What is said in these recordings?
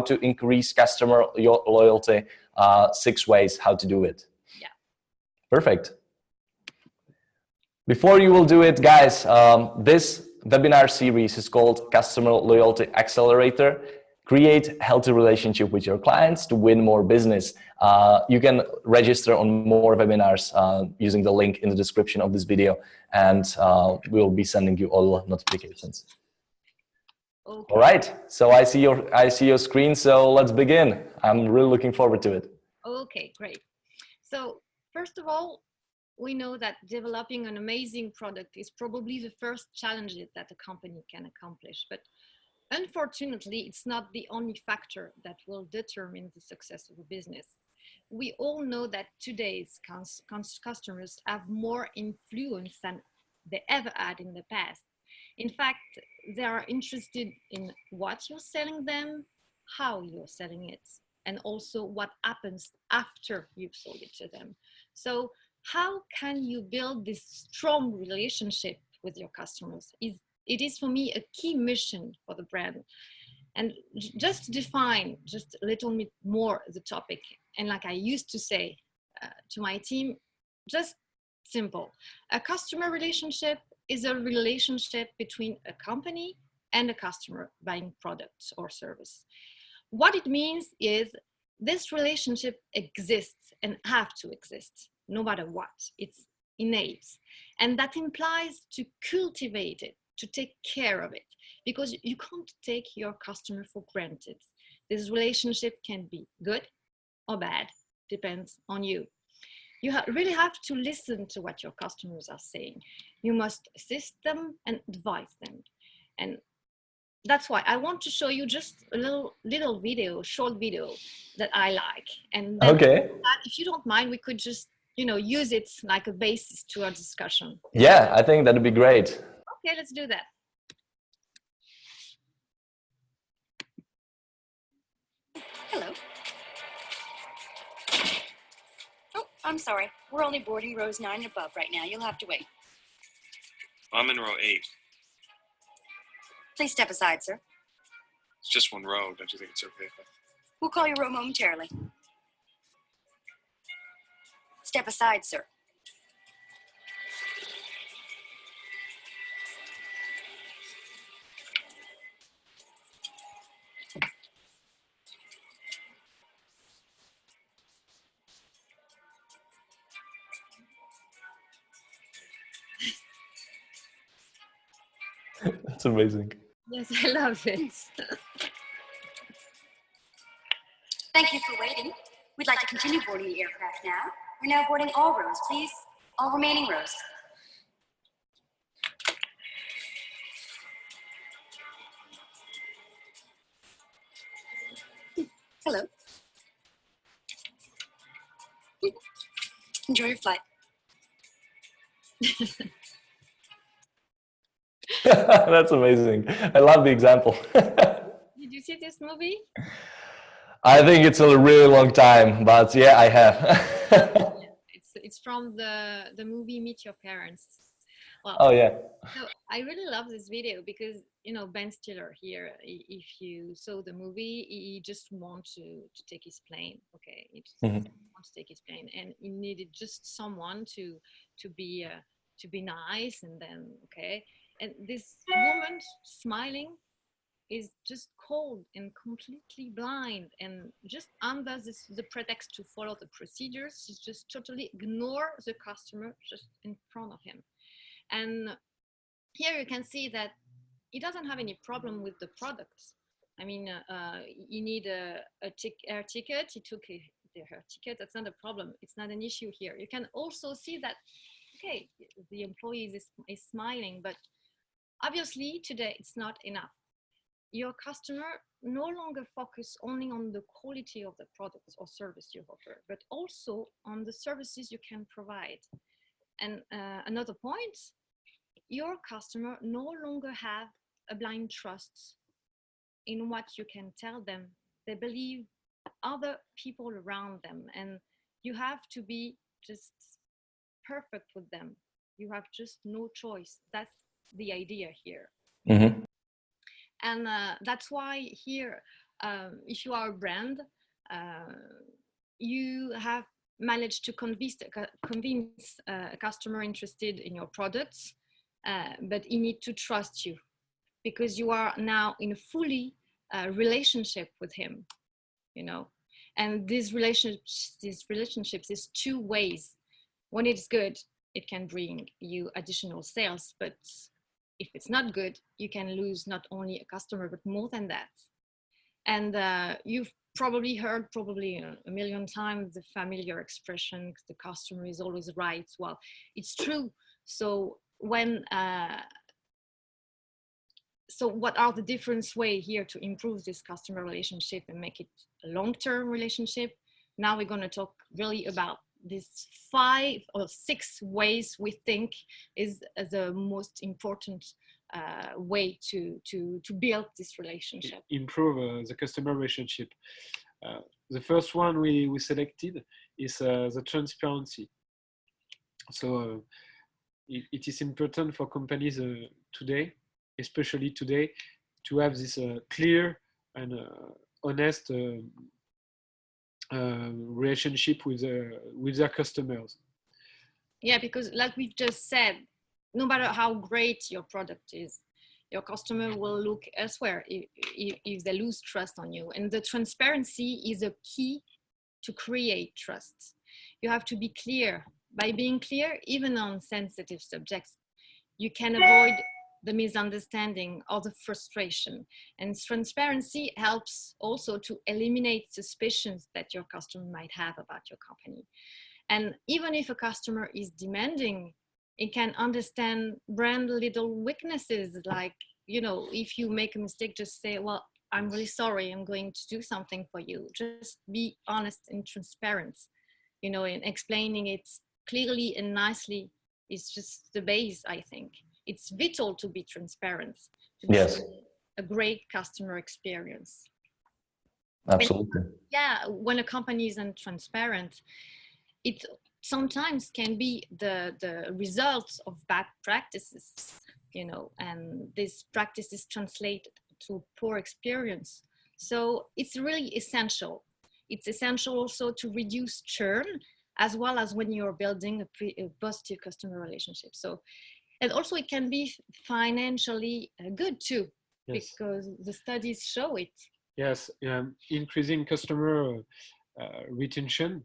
to increase customer loyalty, 6 ways how to do it. Yeah. Perfect. Before you will do it, guys, this webinar series is called Customer Loyalty Accelerator. Create healthy relationship with your clients to win more business. You can register on more webinars using the link in the description of this video, and we'll be sending you all notifications. Okay. All right, so I see your screen, so let's begin. I'm really looking forward to it. Okay, great. So first of all, we know that developing an amazing product is probably the first challenge that a company can accomplish, but unfortunately, it's not the only factor that will determine the success of a business. We all know that today's customers have more influence than they ever had in the past. In fact, they are interested in what you're selling them, how you're selling it, and also what happens after you've sold it to them. So how can you build this strong relationship with your customers? It is for me a key mission for the brand. And just to define just a little bit more the topic, and like I used to say to my team, just simple. A customer relationship is a relationship between a company and a customer buying products or service. What it means is this relationship exists and have to exist no matter what. It's innate. And that implies to cultivate it, to take care of it, because you can't take your customer for granted. This relationship can be good or bad, depends on you. You really have to listen to what your customers are saying. You must assist them and advise them. And that's why I want to show you just a little video, short video that I like. And then okay, if you don't mind, we could just, use it like a basis to our discussion. Yeah, I think that'd be great. Okay, let's do that. Hello. Oh, I'm sorry. We're only boarding rows 9 and above right now. You'll have to wait. I'm in row 8. Please step aside, sir. It's just one row. Don't you think it's okay? We'll call your row momentarily. Step aside, sir. That's amazing. Yes, I love it. Thank you for waiting. We'd like to continue boarding the aircraft now. We're now boarding all rows, please. All remaining rows. Hello. Enjoy your flight. That's amazing. I love the example. Did you see this movie? I think it's a really long time, but yeah, I have. It's from the movie Meet Your Parents. Well, oh yeah. So I really love this video because Ben Stiller here. If you saw the movie, he just wants to take his plane. Okay, he just wants to take his plane, and he needed just someone to be nice, and then okay. And this woman smiling is just cold and completely blind, and just under the pretext to follow the procedures, she just totally ignore the customer just in front of him. And here you can see that he doesn't have any problem with the products. I mean, you need a air ticket. He took her ticket. That's not a problem. It's not an issue here. You can also see that, okay, the employee is smiling, but obviously today it's not enough. Your customer no longer focus only on the quality of the products or service you offer, but also on the services you can provide. And another point, your customer no longer have a blind trust in what you can tell them. They believe other people around them, and you have to be just perfect with them. You have just no choice. That's the idea here. Mm-hmm. And that's why here if you are a brand, you have managed to convince a customer interested in your products, but he needs to trust you because you are now in a fully relationship with him, you know. And these relationships is two ways. When it's good, it can bring you additional sales, but if it's not good, you can lose not only a customer, but more than that. And you've probably heard a million times the familiar expression, the customer is always right. Well, it's true. So so what are the different ways here to improve this customer relationship and make it a long-term relationship? Now we're going to talk really about these 5 or 6 ways we think is the most important way to build this relationship. Improve the customer relationship. The first one we selected is the transparency. So it is important for companies today, especially today, to have this clear and honest relationship with their customers. Yeah, because like we've just said, no matter how great your product is, your customer will look elsewhere if they lose trust on you. And the transparency is a key to create trust. You have to be clear. By being clear, even on sensitive subjects, you can avoid the misunderstanding or the frustration. And transparency helps also to eliminate suspicions that your customer might have about your company. And even if a customer is demanding, it can understand brand little weaknesses. Like, you know, if you make a mistake, just say, well, I'm really sorry, I'm going to do something for you. Just be honest and transparent, you know, and explaining it clearly and nicely is just the base, I think. It's vital to be transparent, to Yes, a great customer experience. absolutely. And yeah, when a company isn't transparent, it sometimes can be the result of bad practices, you know, and these practices translate to poor experience. So it's really essential. It's essential also to reduce churn, as well as when you're building a positive customer relationship. So, and also it can be financially good too, yes, because the studies show it. Yes, increasing customer retention.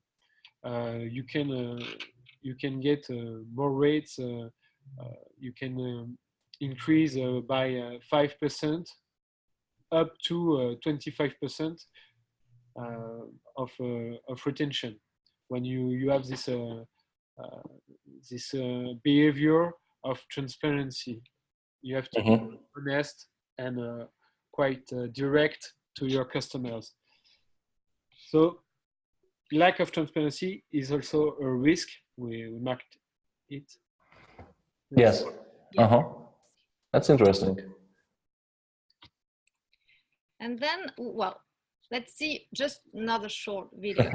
You can get more rates. You can increase by 5% up to 25% of retention when you have this behavior of transparency. You have to be honest and quite direct to your customers. So lack of transparency is also a risk. We marked it. Yes. That's interesting. And then, well, let's see just another short video.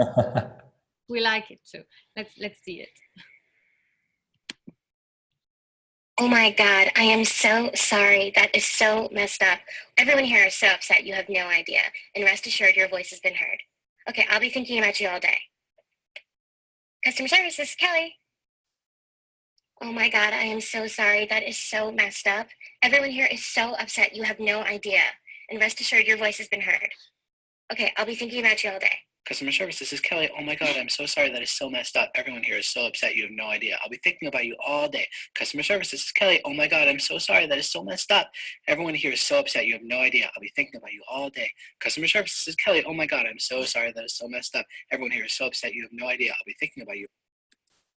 We like it too. Let's see it. Oh my God, I am so sorry. That is so messed up. Everyone here is so upset you have no idea. And rest assured, your voice has been heard. Okay, I'll be thinking about you all day. Customer service, this is Kelly. Oh my God, I am so sorry. That is so messed up. Everyone here is so upset you have no idea. And rest assured, your voice has been heard. Okay, I'll be thinking about you all day. Customer service, this is Kelly. Oh my God, I'm so sorry. That is so messed up. Everyone here is so upset. You have no idea. I'll be thinking about you all day. Customer service, this is Kelly. Oh my God, I'm so sorry. That is so messed up. Everyone here is so upset. You have no idea. I'll be thinking about you all day. Customer service, this is Kelly. Oh my God, I'm so sorry. That is so messed up. Everyone here is so upset. You have no idea. I'll be thinking about you.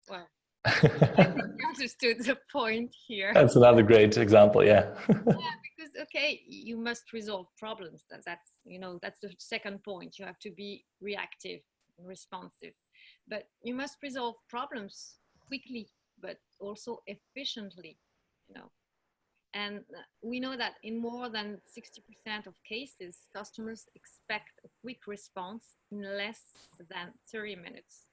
Well, I think you understood the point here. That's another great example, yeah. Yeah, because okay, you must resolve problems. That's you know, that's the second point. You have to be reactive and responsive, but you must resolve problems quickly, but also efficiently, you know. And we know that in more than 60% of cases, customers expect a quick response in less than 30 minutes.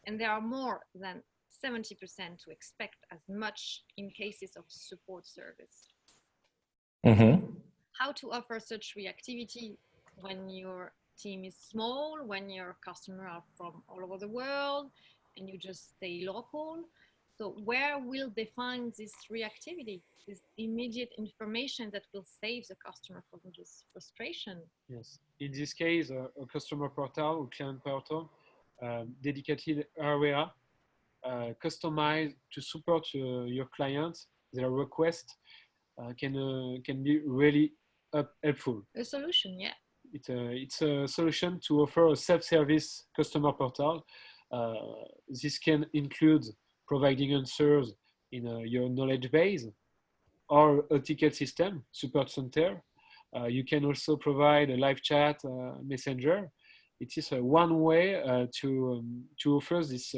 And there are more than 70% to expect as much in cases of support service. How to offer such reactivity? when your team is small, when your customers are from all over the world, and you just stay local. So where will they find this reactivity, this immediate information that will save the customer from this frustration? Yes. In this case, a customer portal or client portal, dedicated area, customized to support your clients, their request can be really helpful. A solution, yeah. It's a solution to offer a self-service customer portal. This can include providing answers in your knowledge base or a ticket system, support center. You can also provide a live chat messenger. It is one way to offer this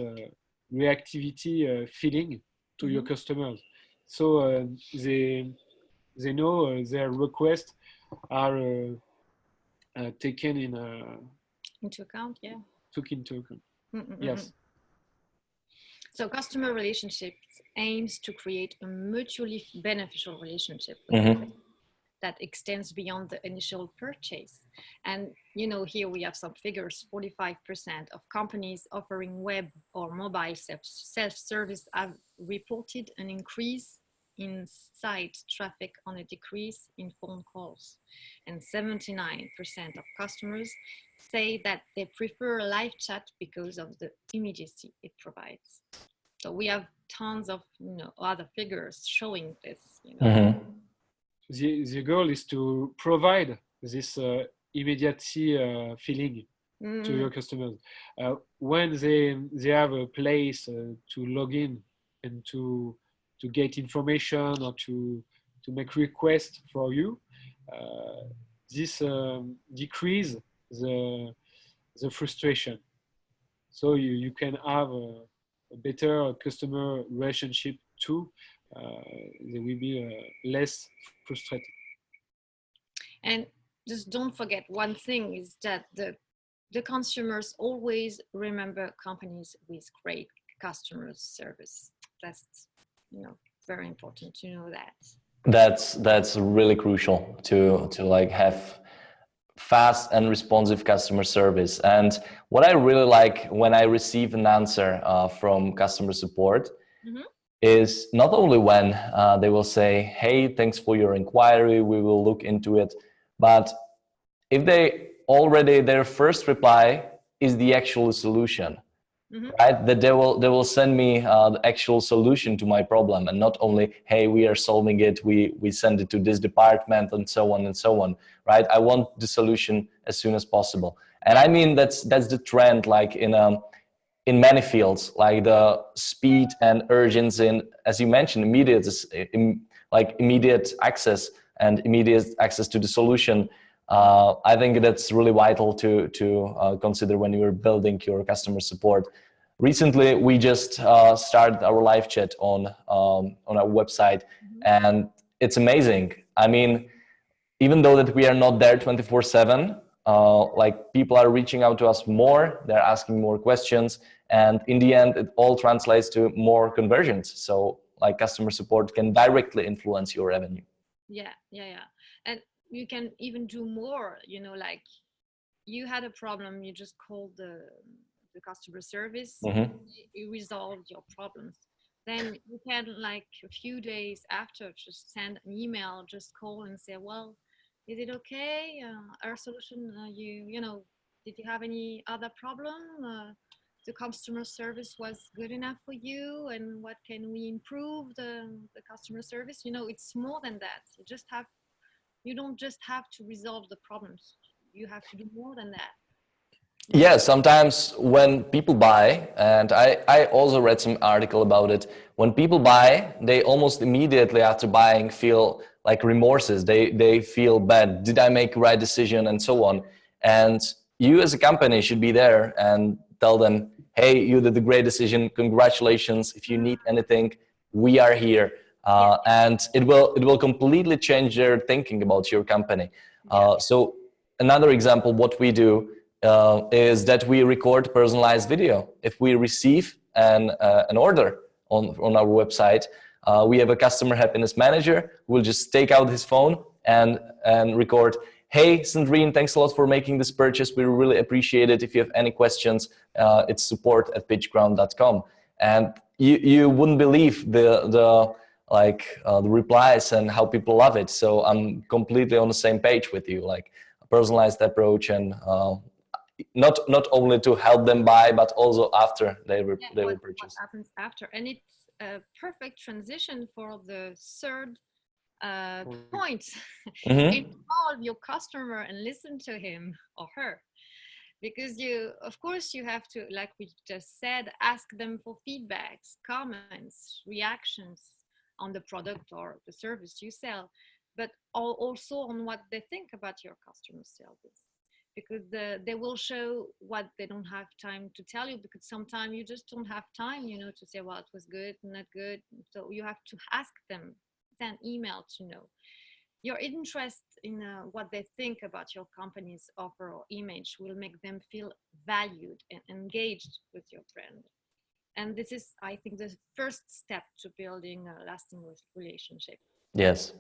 reactivity feeling to your customers. So they know their requests are taken into account, yeah. Took into account. Yes. So customer relationships aims to create a mutually beneficial relationship that extends beyond the initial purchase. And you know, here we have some figures. 45% of companies offering web or mobile self-service have reported an increase in site traffic on a decrease in phone calls. And 79% of customers say that they prefer live chat because of the immediacy it provides. So we have tons of other figures showing this. The goal is to provide this immediacy feeling to your customers. When they have a place to log in and to get information or to make requests for you, this decrease the frustration. So you can have a better customer relationship too. They will be less frustrated. And just don't forget one thing is that the consumers always remember companies with great customer service. That's very important to know that. That's really crucial to like have fast and responsive customer service. And what I really like when I receive an answer from customer support is not only when they will say, hey, thanks for your inquiry, we will look into it, but if their first reply is the actual solution, right? That they will send me the actual solution to my problem, and not only, hey, we are solving it, we send it to this department, and so on, right? I want the solution as soon as possible. And I mean, that's the trend, like in many fields, like the speed and urgency, and as you mentioned, immediate access and immediate access to the solution. I think that's really vital to consider when you're building your customer support. Recently, we just started our live chat on our website, and it's amazing. I mean, even though that we are not there 24/7, like people are reaching out to us more, they're asking more questions, and in the end, it all translates to more conversions. So, like, customer support can directly influence your revenue. Yeah. And you can even do more, like you had a problem, you just called the customer service, you resolved your problems. Then you can, like a few days after, just send an email, just call and say, well, is it okay? Our solution, did you have any other problem? The customer service was good enough for you, and what can we improve the customer service? It's more than that. You don't just have to resolve the problems. You have to do more than that. Yeah, sometimes when people buy, and I also read some article about it, when people buy, they almost immediately after buying feel like remorses. They feel bad. Did I make the right decision, and so on? And you as a company should be there and tell them, hey, you did a great decision. Congratulations. If you need anything, we are here. And it will completely change their thinking about your company. So another example, what we do is that we record personalized video. If we receive an order on our website, we have a customer happiness manager who will just take out his phone and record, hey, Sandrine, thanks a lot for making this purchase. We really appreciate it. If you have any questions, it's support@pitchground.com. And you wouldn't believe the replies and how people love it. So I'm completely on the same page with you, like a personalized approach, and not only to help them buy, but also after they will purchase. What happens after. And it's a perfect transition for the third point. Involve your customer and listen to him or her, because of course you have to, like we just said, ask them for feedbacks, comments, reactions on the product or the service you sell, but also on what they think about your customer service, because they will show what they don't have time to tell you, because sometimes you just don't have time, to say, well, it was good, not good. So you have to ask them, send email to know. Your interest in what they think about your company's offer or image will make them feel valued and engaged with your brand. And this is, I think, the first step to building a lasting relationship. Yes.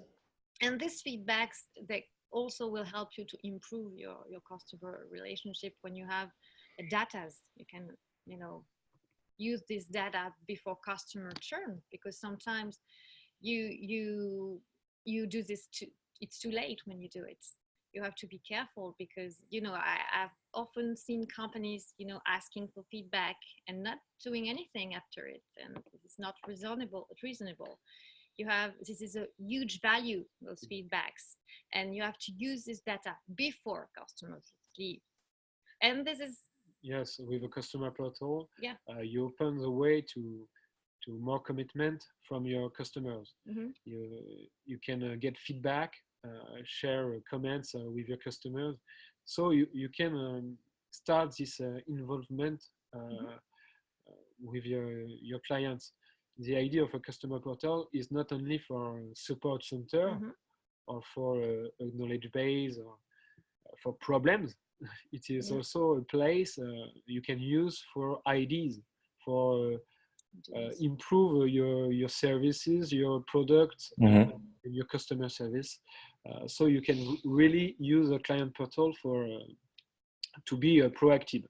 And these feedbacks, they also will help you to improve your customer relationship. When you have data, you can, use this data before customer churn, because sometimes you do this it's too late when you do it. You have to be careful, because I've often seen companies asking for feedback and not doing anything after it, and it's not reasonable. This is a huge value, those feedbacks, and you have to use this data before customers leave. And this is, yes, with a customer portal, yeah, you open the way to more commitment from your customers. You can get feedback, share comments with your customers, so you can start this involvement with your clients. The idea of a customer portal is not only for a support center or for a knowledge base or for problems. It is also a place you can use for ideas, for improve your services, your products, and your customer service. So you can really use a client portal to be proactive.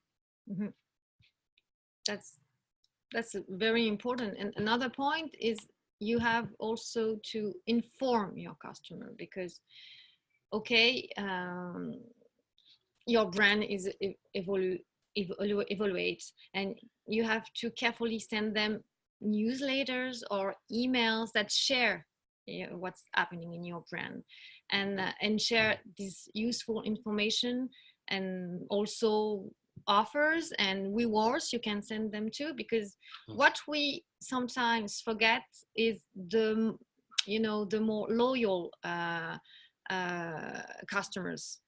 That's very important. And another point is you have also to inform your customer, because your brand is evaluates, and you have to carefully send them newsletters or emails that share what's happening in your brand, and share this useful information, and also offers and rewards you can send them to, because what we sometimes forget is the more loyal customers.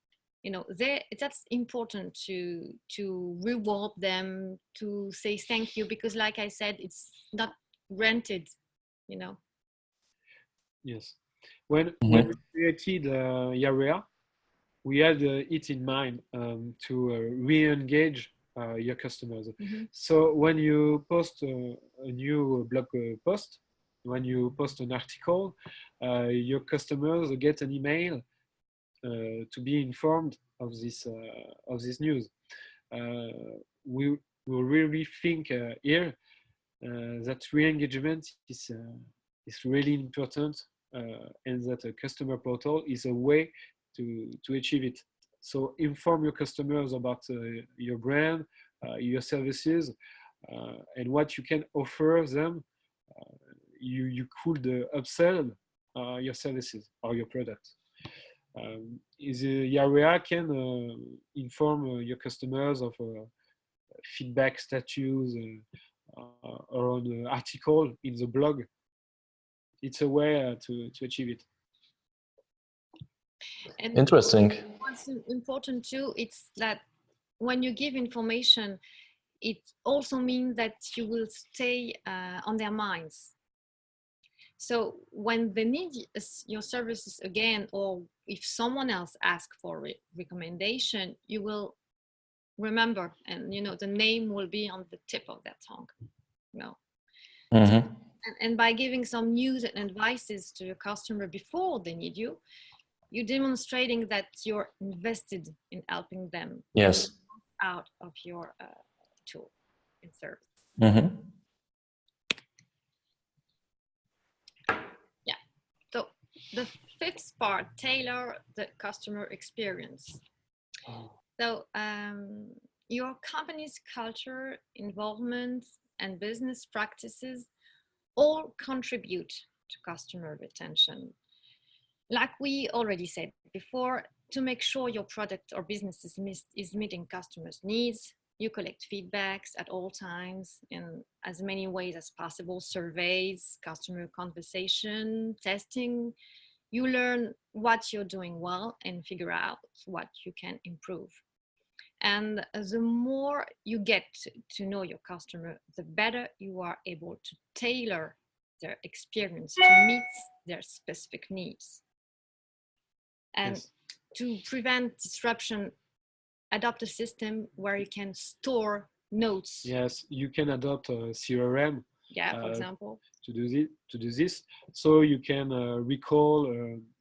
That's important to reward them, to say thank you, because like I said, it's not granted. Yes, when we created Yarea, we had it in mind to re-engage your customers. So when you post a new blog post, when you post an article, your customers get an email to be informed of this news. We really think here that re-engagement is really important, and that a customer portal is a way to achieve it. So inform your customers about your brand, your services, and what you can offer them. You could upsell your services or your products. Yarea can inform your customers of feedback status or an article in the blog. It's a way to achieve it. And interesting. what's important too, it's that when you give information, it also means that you will stay on their minds. So when they need your services again, or if someone else asks for a recommendation, you will remember, and the name will be on the tip of their tongue. And by giving some news and advices to your customer before they need you, you're demonstrating that you're invested in helping them Yes. out of your tool and service. Mm-hmm. Yeah. So the fifth part, tailor the customer experience. So your company's culture, involvement, and business practices all contribute to customer retention. Like we already said before, to make sure your product or business is meeting customers' needs, you collect feedbacks at all times in as many ways as possible, surveys, customer conversation, testing. You learn what you're doing well and figure out what you can improve. And the more you get to know your customer, the better you are able to tailor their experience to meet their specific needs. And Yes. to prevent disruption, adopt a system where you can store notes. Yes, you can adopt a CRM. Yeah, for example. To do this, so you can recall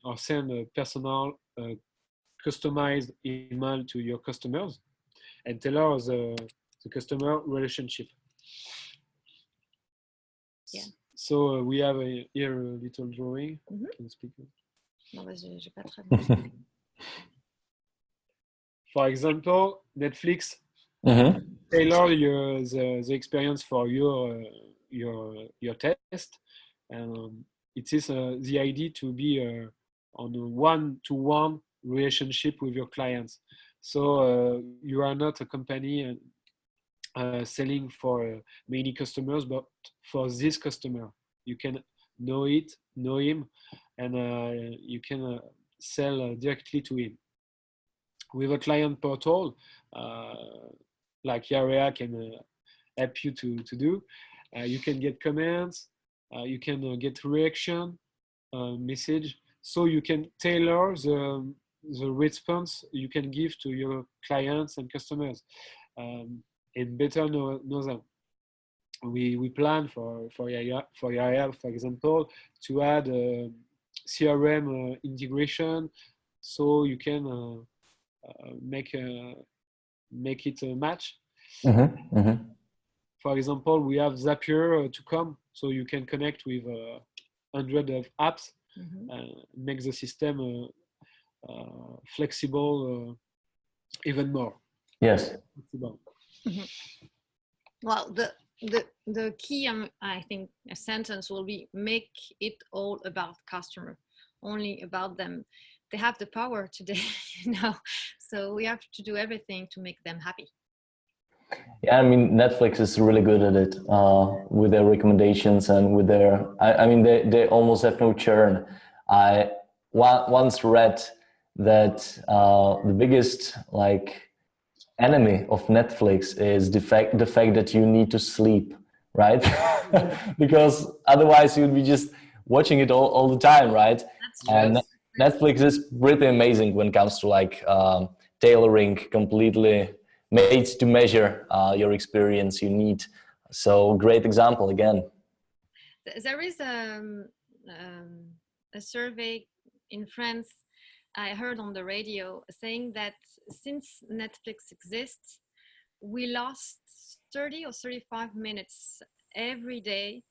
or send a personal, customized email to your customers and tailor the customer relationship. Yeah. So we have here a little drawing. Mm-hmm. Can you speak? Non, j'ai pas très bien. For example, Netflix Mm-hmm. tailor the experience for your test, and it is the idea to be on a one-to-one relationship with your clients. So you are not a company selling for many customers, but for this customer, you can know him, and you can sell directly to him. With a client portal, like Yarea can help you to do, you can get comments, you can get reaction, message, so you can tailor the response you can give to your clients and customers, and better know them. We plan for Yarea, for example, to add CRM integration, so you can make it a match. Mm-hmm. Mm-hmm. For example, we have Zapier to come, so you can connect with hundreds of apps, make the system flexible even more. Yes. Flexible. Mm-hmm. Well, the key, I think, a sentence will be: make it all about customer, only about them. They have the power today, so we have to do everything to make them happy. Yeah, I mean, Netflix is really good at it with their recommendations and with their, I mean, they almost have no churn. I once read that the biggest enemy of Netflix is the fact that you need to sleep, right? Because otherwise you'd be just watching it all the time, right? That's true. And Netflix is pretty amazing when it comes to tailoring, completely made to measure your experience you need. So great example again. There is a survey in France I heard on the radio saying that since Netflix exists, we lost 30 or 35 minutes every day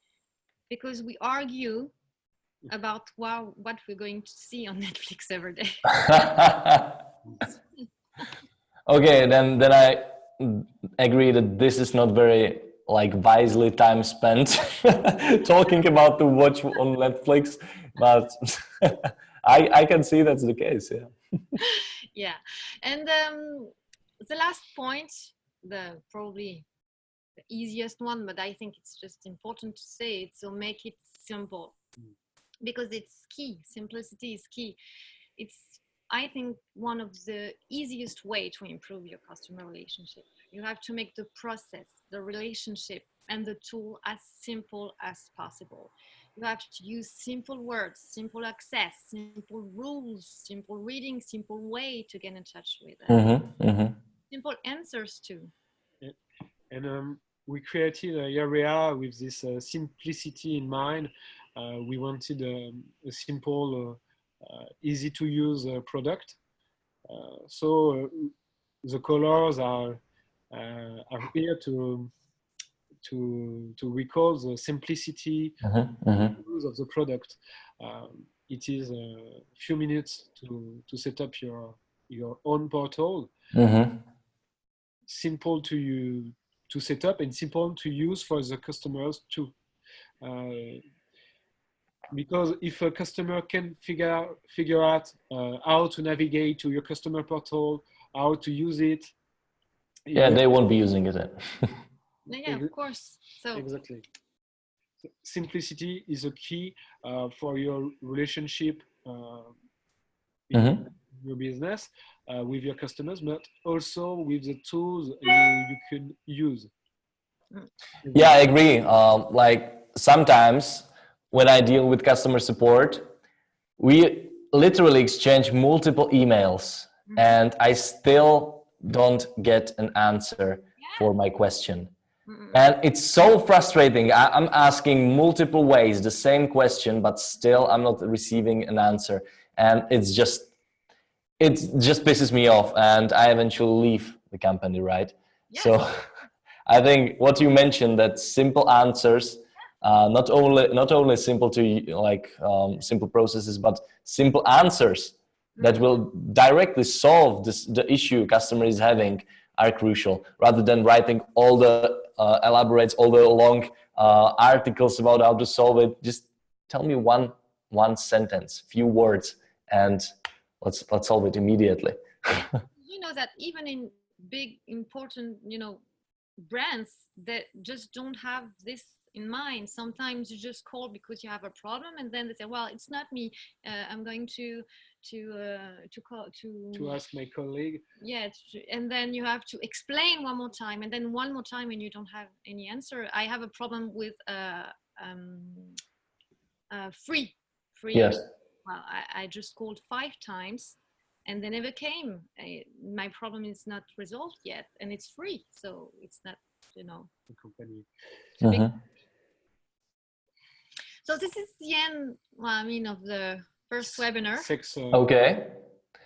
because we argue about what we're going to see on Netflix every day. Okay, then I agree that this is not very wisely time spent talking about to watch on Netflix, but I can see that's the case. Yeah. Yeah, and the last point, probably the easiest one, but I think it's just important to say it. So make it simple, because it's key. Simplicity is key. It's, I think, one of the easiest way to improve your customer relationship. You have to make the process, the relationship, and the tool as simple as possible. You have to use simple words, simple access, simple rules, simple reading, simple way to get in touch with them. Simple answers too. Yeah. And we created a Yarea with this simplicity in mind. We wanted a simple easy to use product. So the colors are here to recall the simplicity use of the product. It is a few minutes to set up your own portal. Simple to set up and simple to use for the customers too. Because if a customer can figure out how to navigate to your customer portal, how to use it, yeah, they won't be using it then. Yeah, of course. So exactly. Simplicity is a key for your relationship in your business with your customers, but also with the tools you can use. Yeah, I agree. Like sometimes when I deal with customer support, we literally exchange multiple emails and I still don't get an answer for my question. And it's so frustrating. I'm asking multiple ways the same question, but still I'm not receiving an answer. And it just pisses me off and I eventually leave the company, right? Yes. So I think what you mentioned, that simple answers, not only simple to like simple processes, but simple answers that will directly solve the issue customer is having are crucial, rather than writing all the elaborates all the long articles about how to solve it. Just tell me one sentence, few words, and let's solve it immediately. You know that even in big important brands that just don't have this in mind, sometimes you just call because you have a problem and then they say, well, it's not me, I'm going to ask my colleague. Yeah, and then you have to explain one more time and then one more time and you don't have any answer. I have a problem with free. Yes. Well, I just called 5 times and they never came. My problem is not resolved yet and it's free, so it's not the company. So this is the end, of the first webinar. Okay.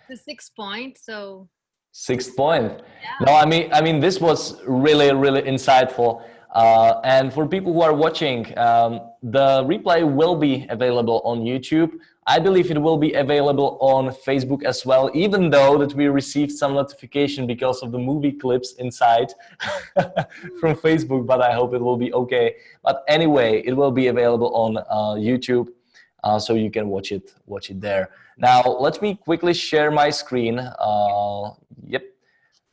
The 6th point. So 6th point. Yeah. No, I mean, this was really, really insightful. And for people who are watching, the replay will be available on YouTube. I believe it will be available on Facebook as well, even though that we received some notification because of the movie clips inside from Facebook, but I hope it will be okay. But anyway, it will be available on YouTube, so you can watch it there. Now, let me quickly share my screen. Yep.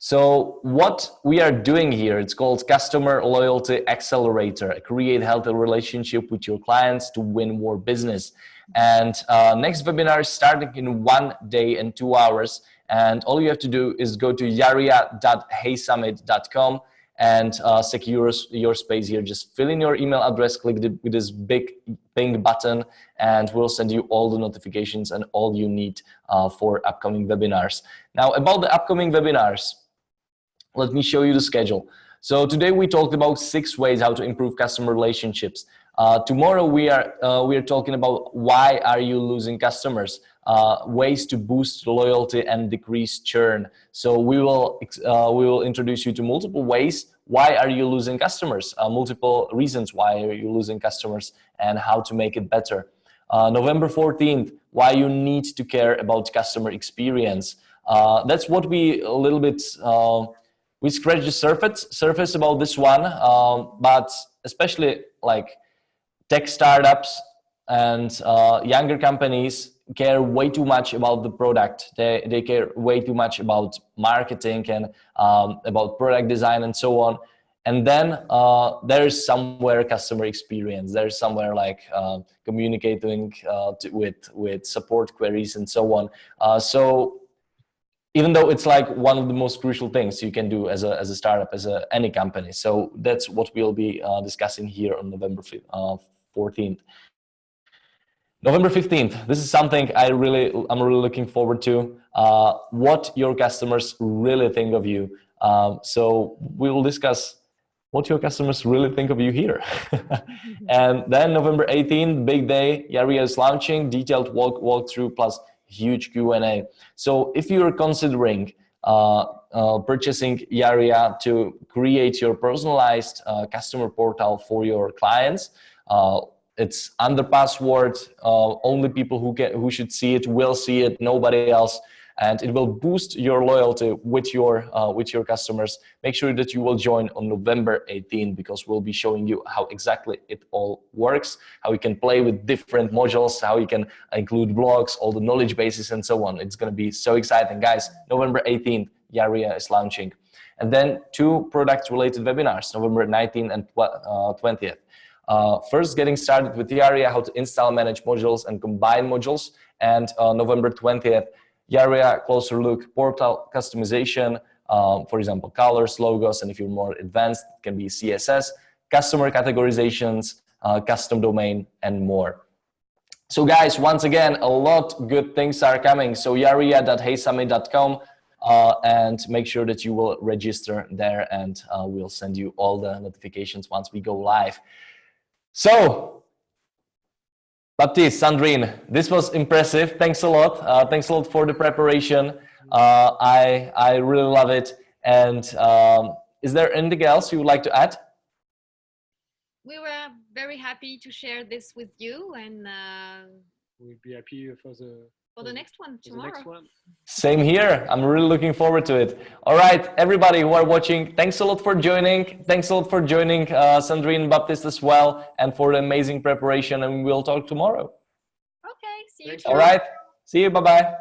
So what we are doing here, it's called Customer Loyalty Accelerator. Create healthy relationship with your clients to win more business. And next webinar is starting in 1 day and 2 hours. And all you have to do is go to yarea.heysummit.com and secure your space here. Just fill in your email address, click with this big pink button, and we'll send you all the notifications and all you need for upcoming webinars. Now, about the upcoming webinars, let me show you the schedule. So today we talked about 6 ways how to improve customer relationships. Tomorrow we are talking about why are you losing customers, ways to boost loyalty and decrease churn. So we will introduce you to multiple ways why are you losing customers, multiple reasons why are you losing customers and how to make it better. November 14th, why you need to care about customer experience. That's what we a little bit we scratched the surface about this one, but especially like tech startups and younger companies care way too much about the product. They care way too much about marketing and about product design and so on. And then there's somewhere customer experience. There's somewhere like communicating with support queries and so on. So even though it's like one of the most crucial things you can do as a startup, as any company. So that's what we'll be discussing here on November 14th. November 15th, this is something I'm really looking forward to, what your customers really think of you. So we will discuss what your customers really think of you here. And then November 18th, big day, Yarea is launching, detailed walkthrough plus huge Q&A. So if you're considering purchasing Yarea to create your personalized customer portal for your clients, it's under password. Only people who should see it will see it, nobody else, and it will boost your loyalty with your customers. Make sure that you will join on November 18, because we'll be showing you how exactly it all works, how you can play with different modules, how you can include blogs, all the knowledge bases, and so on. It's going to be so exciting, guys. November 18th, Yarea is launching. And then 2 product-related webinars, November 19th and 20th. First, getting started with Yarea, how to install, manage modules, and combine modules. And November 20th, Yarea closer look, portal customization, for example, colors, logos, and if you're more advanced, it can be CSS, customer categorizations, custom domain, and more. So guys, once again, a lot good things are coming. So yarea.heysummit.com, and make sure that you will register there, and we'll send you all the notifications once we go live. So, Baptiste, Sandrine, this was impressive. Thanks a lot. Thanks a lot for the preparation. I really love it. And is there anything else you would like to add? We were very happy to share this with you, and We'll be happy for the next one tomorrow. Same here. I'm really looking forward to it. All right, everybody who are watching, thanks a lot for joining. Thanks a lot for joining Sandrine and Baptiste as well, and for the amazing preparation, and we'll talk tomorrow. Okay, see you Thank you. tomorrow. All right, see you. Bye-bye.